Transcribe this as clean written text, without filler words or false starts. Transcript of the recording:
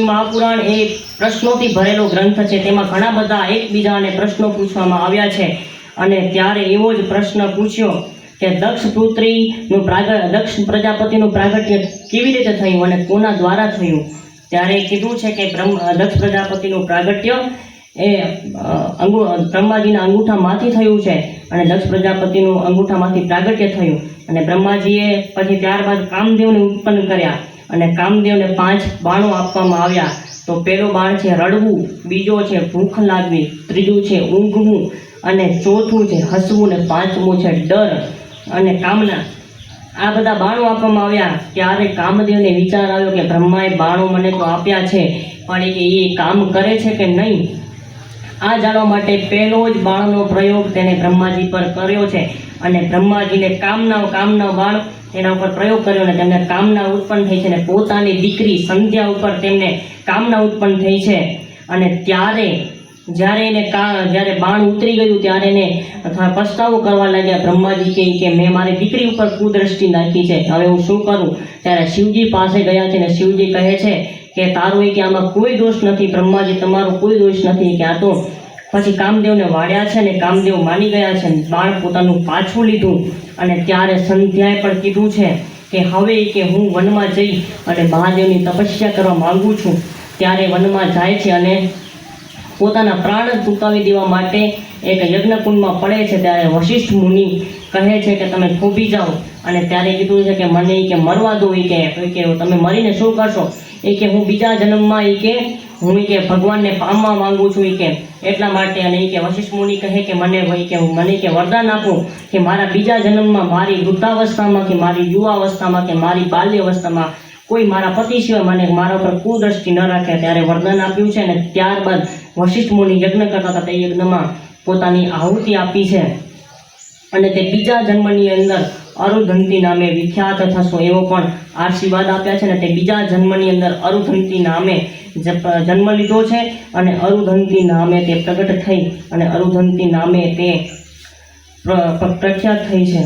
મહાપુરાણ એ પ્રશ્નોથી ભરેલો ગ્રંથ છે। તેમાં ઘણા બધા એકબીજાને પ્રશ્નો પૂછવામાં આવ્યા છે અને ત્યારે એવો જ પ્રશ્ન પૂછ્યો કે દક્ષ પ્રજાપતિનું પ્રાગટ્ય કેવી રીતે થયું અને કોના દ્વારા થયું। ત્યારે કીધું છે કે દક્ષ પ્રજાપતિનું પ્રાગટ્ય એ બ્રહ્માજીના અંગૂઠામાંથી થયું છે અને દક્ષ પ્રજાપતિનું અંગૂઠામાંથી પ્રાગટ્ય થયું અને બ્રહ્માજીએ પછી ત્યારબાદ કામદેવને ઉત્પન્ન કર્યા અને કામદેવને 5 બાણો આપવામાં આવ્યા। તો પહેલો બાણ છે રડવું, બીજો છે ભૂખ લાગવી, ત્રીજું છે ઊંઘવું અને ચોથું છે હસવું અને પાંચમું છે ડર અને કામના। આ બધા બાણો આપવામાં આવ્યા। ત્યારે કામદેવને વિચાર આવ્યો કે બ્રહ્માએ બાણો મને તો આપ્યા છે પણ એ કામ કરે છે કે નહીં। આ જાણવા માટે પહેલો જ બાણનો પ્રયોગ તેને બ્રહ્માજી પર કર્યો છે અને બ્રહ્માજીને કામના બાણ તેના ઉપર પ્રયોગ કર્યો અને તેમને કામના ઉત્પન્ન થઈ છે અને પોતાની દીકરી સંધ્યા ઉપર તેમને કામના ઉત્પન્ન થઈ છે। અને ત્યારે જ્યારે બાણ ઉતરી ગયું ત્યારે એને પસ્તાવો કરવા લાગ્યા। બ્રહ્માજી કે મેં મારી દીકરી ઉપર કુદ્રષ્ટિ નાખી છે, હવે હું શું કરું। ત્યારે શિવજી પાસે ગયા છે અને શિવજી કહે છે કે તારો કે આમાં કોઈ દોષ નથી બ્રહ્માજી, તમારો કોઈ દોષ નથી કે આ તો પછી કામદેવને વાળ્યા છે અને કામદેવ માની ગયા છે। બાણ પોતાનું પાછું લીધું અને ત્યારે સંધ્યાએ પણ કીધું છે કે હવે કે હું વનમાં જઈ અને મહાદેવની તપસ્યા કરવા માંગુ છું। ત્યારે વનમાં જાય છે અને પોતાના પ્રાણ ટૂંકાવી દેવા માટે એક યજ્ઞકુંડમાં પડે છે। ત્યારે વશિષ્ઠ મુનિ કહે છે કે તમે થોભી જાઓ અને ત્યારે કીધું છે કે મને કે મરવા દો, કે તમે મરીને શું કરશો। કે હું બીજા જન્મમાં હું ભગવાનને પામવા માંગુ છું કે એટલા માટે। અને કે વશિષ્ઠ મુનિ કહે કે મને વરદાન આપો કે મારા બીજા જન્મમાં મારી વૃદ્ધાવસ્થામાં કે મારી યુવાવસ્થામાં કે મારી બાલ્યાવસ્થામાં કોઈ મારા પતિ સિવાય મને મારા ઉપર કુદ્રષ્ટિ ન રાખે। ત્યારે વરદાન આપ્યું છે અને ત્યારબાદ વશિષ્ઠ મુનિ યજ્ઞ કરતા હતા તે યજ્ઞમાં પોતાની આહુતિ આપી છે અને તે બીજા જન્મની અંદર અરુધંતી નામે વિખ્યાત થશો એવો પણ આશીર્વાદ આપ્યા છે અને તે બીજા જન્મની અંદર અરુધંતી નામે જન્મ લીધો છે અને અરુધંતી નામે તે પ્રગટ થઈ અને અરુધંતી નામે તે પ્રખ્યાત થઈ છે।